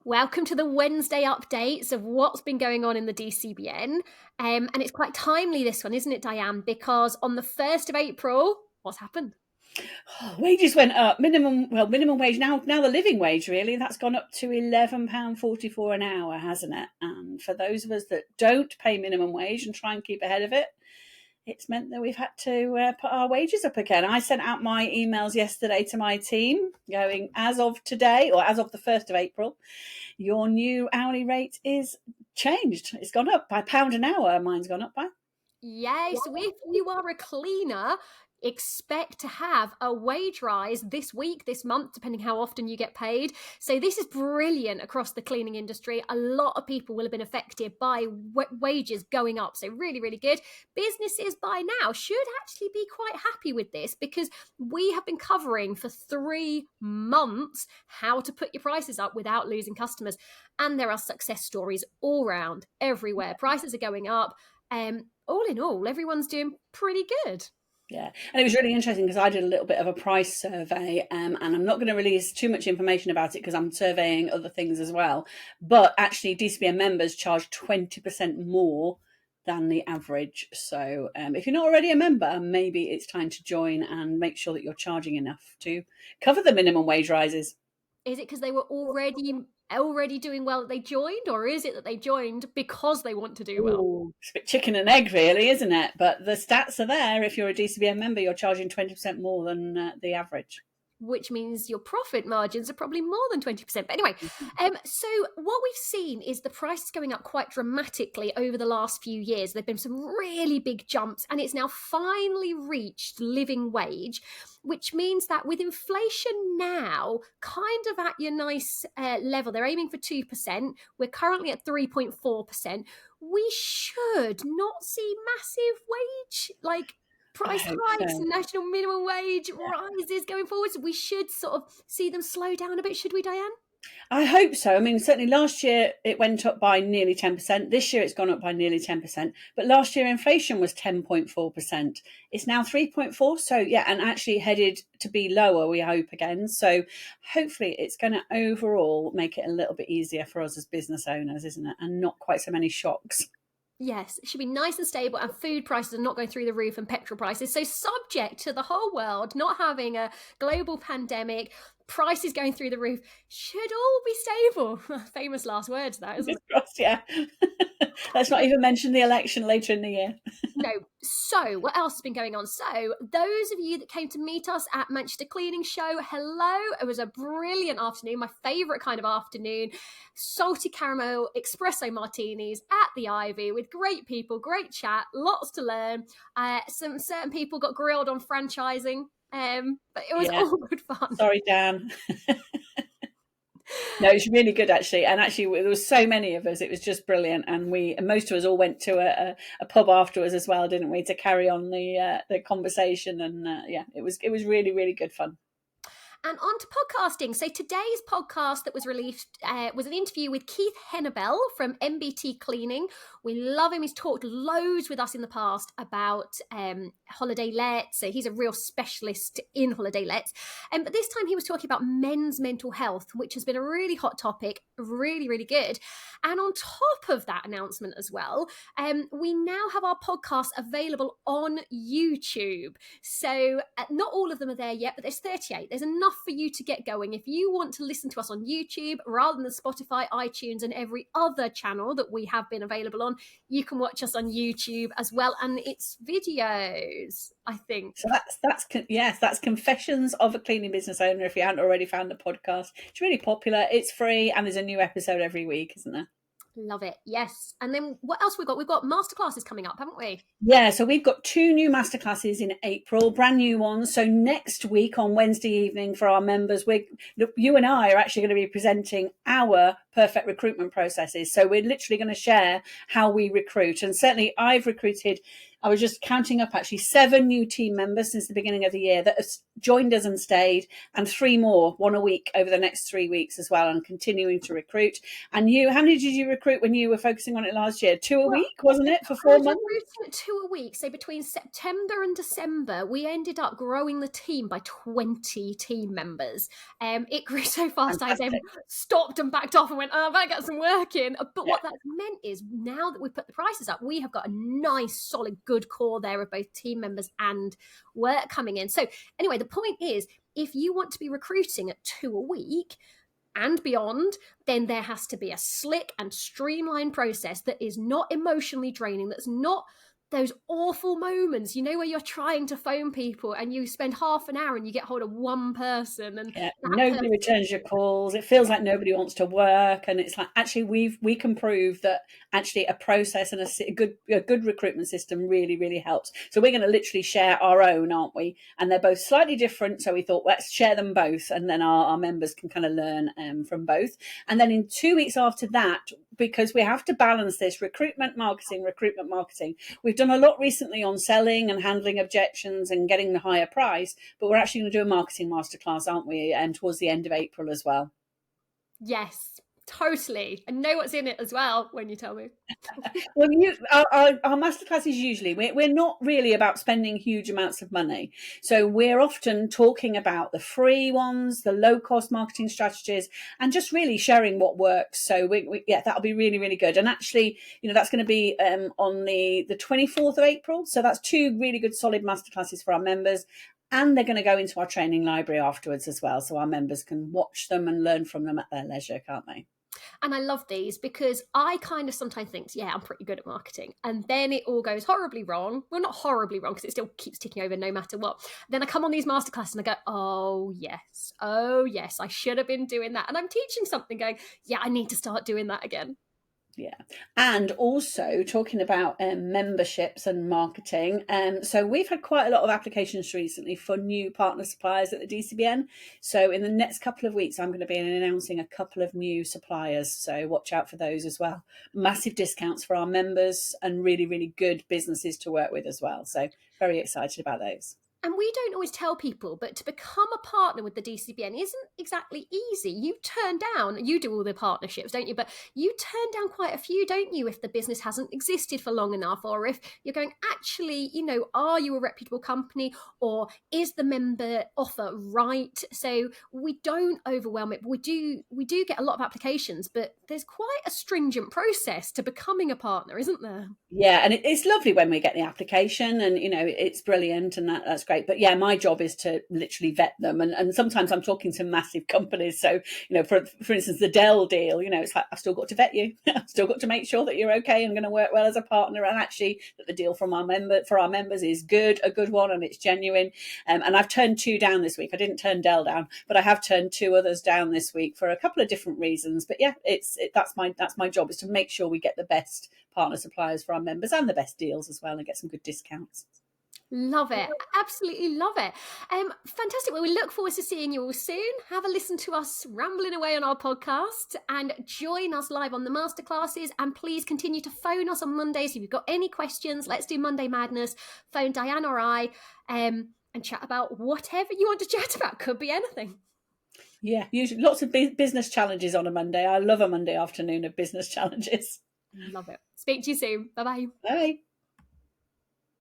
Welcome to the Wednesday updates of what's been going on in the DCBN. And it's quite timely, this one, isn't it, Diane? Because on the 1st of April, what's happened? Wages went up. Minimum wage now the living wage, really, that's gone up to £11.44 an hour, hasn't it? And for those of us that don't pay minimum wage and try and keep ahead of it, it's meant that we've had to put our wages up again. I sent out my emails yesterday to my team going, as of today, or as of the 1st of April, your new hourly rate is changed. It's gone up by £1 an hour. Mine's gone up by. Yes, so if you are a cleaner, expect to have a wage rise this week, this month, depending how often you get paid. So this is brilliant across the cleaning industry. A lot of people will have been affected by wages going up. So really, really good. Businesses by now should actually be quite happy with this because we have been covering for 3 months how to put your prices up without losing customers. And there are success stories all around, everywhere. Prices are going up. All in all, everyone's doing pretty good. Yeah, and it was really interesting because I did a little bit of a price survey, and I'm not going to release too much information about it because I'm surveying other things as well. But actually, DCBN members charge 20% more than the average. So if you're not already a member, maybe it's time to join and make sure that you're charging enough to cover the minimum wage rises. Is it because they were already doing well that they joined, or is it that they joined because they want to do well? Ooh, it's a bit chicken and egg, really, isn't it? But the stats are there. If you're a DCBN member, you're charging 20% more than the average. Which means your profit margins are probably more than 20%. But anyway, so what we've seen is the prices going up quite dramatically over the last few years. There've been some really big jumps, and it's now finally reached living wage, which means that with inflation now kind of at your nice level, they're aiming for 2%. We're currently at 3.4%. We should not see massive wage price hikes and national minimum wage rises going forward. So we should sort of see them slow down a bit, should we, Diane? I hope so. I mean, certainly last year it went up by nearly 10%. This year it's gone up by nearly 10%. But last year inflation was 10.4%. It's now 3.4%. So yeah, and actually headed to be lower, we hope again. So hopefully it's going to overall make it a little bit easier for us as business owners, isn't it? And not quite so many shocks. Yes, it should be nice and stable, and food prices are not going through the roof and petrol prices. So subject to the whole world not having a global pandemic, prices going through the roof, should all be stable. Famous last words, that, isn't it? Crossed, yeah. Let's not even mention the election later in the year. No. So what else has been going on? So those of you that came to meet us at Manchester Cleaning Show, hello. It was a brilliant afternoon, my favourite kind of afternoon. Salty caramel espresso martinis at the Ivy with great people, great chat, lots to learn. Some certain people got grilled on franchising, but it was all good fun. Sorry, Dan. No, it's really good, actually. And actually, there was so many of us. It was just brilliant. And most of us all went to a pub afterwards as well, didn't we, to carry on the conversation. And yeah, it was really, really good fun. And on to podcasting. So today's podcast that was released was an interview with Keith Hennebell from MBT Cleaning. We love him. He's talked loads with us in the past about holiday lets. So he's a real specialist in holiday lets. But this time he was talking about men's mental health, which has been a really hot topic, really, really good. And on top of that announcement as well, we now have our podcast available on YouTube. So not all of them are there yet, but there's 38. There's enough for you to get going. If you want to listen to us on YouTube rather than Spotify, iTunes, and every other channel that we have been available on, you can watch us on YouTube as well. And it's videos, I think. So that's Confessions of a Cleaning Business Owner. If you haven't already found the podcast, it's really popular. It's free, and there's a new episode every week, isn't there? Love it. Yes. And then what else we've got? We've got masterclasses coming up, haven't we? Yeah, so we've got 2 new masterclasses in April, brand new ones. So next week on Wednesday evening for our members, you and I are actually going to be presenting our perfect recruitment processes. So we're literally going to share how we recruit. And certainly I've recruited I was just counting up actually 7 new team members since the beginning of the year that have joined us and stayed, and 3 more, 1 a week over the next 3 weeks as well, and continuing to recruit. And you, how many did you recruit when you were focusing on it last year? 2 a Well, week, wasn't it, for I 4 was months? recruiting at 2 a week. So between September and December, we ended up growing the team by 20 team members. It grew so fast, I then Fantastic. stopped and backed off and went, oh, I better get some work in. But Yeah. what that's meant is now that we've put the prices up, we have got a nice, solid, good core there of both team members and work coming in. So anyway, the point is, if you want to be recruiting at 2 a week and beyond, then there has to be a slick and streamlined process that is not emotionally draining, that's not those awful moments, where you're trying to phone people and you spend half an hour and you get hold of one person, and Yeah, that nobody returns your calls. It feels like nobody wants to work, and it's like actually we can prove that actually a process and a good recruitment system really helps. So we're going to literally share our own, aren't we? And they're both slightly different. So we thought let's share them both, and then our members can kind of learn from both. And then in 2 weeks after that, because we have to balance this recruitment marketing. We've done a lot recently on selling and handling objections and getting the higher price, but we're actually going to do a marketing masterclass, aren't we? And towards the end of April as well. Yes, totally. I know what's in it as well when you tell me. Well, our masterclasses usually we're not really about spending huge amounts of money, so we're often talking about the free ones, the low cost marketing strategies, and just really sharing what works. So that'll be really good. And actually, that's going to be on the 24th of April. So that's 2 really good solid masterclasses for our members. And they're going to go into our training library afterwards as well, so our members can watch them and learn from them at their leisure, can't they? And I love these because I kind of sometimes think, yeah, I'm pretty good at marketing. And then it all goes horribly wrong. Well, not horribly wrong because it still keeps ticking over no matter what. Then I come on these masterclasses and I go, oh, yes, I should have been doing that. And I'm teaching something going, yeah, I need to start doing that again. Yeah. And also talking about memberships and marketing. So we've had quite a lot of applications recently for new partner suppliers at the DCBN. So in the next couple of weeks, I'm going to be announcing a couple of new suppliers. So watch out for those as well. Massive discounts for our members and really good businesses to work with as well. So very excited about those. And we don't always tell people, but to become a partner with the DCBN isn't exactly easy. You do all the partnerships, don't you? But you turn down quite a few, don't you, if the business hasn't existed for long enough, or if you're going, actually, are you a reputable company, or is the member offer right? So we don't overwhelm it. But we do get a lot of applications, but there's quite a stringent process to becoming a partner, isn't there? Yeah, and it's lovely when we get the application, and it's brilliant, and that's great. But yeah, my job is to literally vet them, and sometimes I'm talking to massive companies. So for instance, the Dell deal, it's like I've still got to vet you, I've still got to make sure that you're okay and going to work well as a partner, and actually that the deal for our members is a good one, and it's genuine. And I've turned 2 down this week. I didn't turn Dell down, but I have turned 2 others down this week for a couple of different reasons. But yeah, that's my job, is to make sure we get the best partner suppliers for our members and the best deals as well, and get some good discounts. Love it. Absolutely love it. Fantastic. Well, we look forward to seeing you all soon. Have a listen to us rambling away on our podcast and join us live on the masterclasses. And please continue to phone us on Mondays. If you've got any questions, let's do Monday Madness. Phone Diane or I and chat about whatever you want to chat about. Could be anything. Yeah, usually lots of business challenges on a Monday. I love a Monday afternoon of business challenges. Love it. Speak to you soon. Bye-bye. Bye.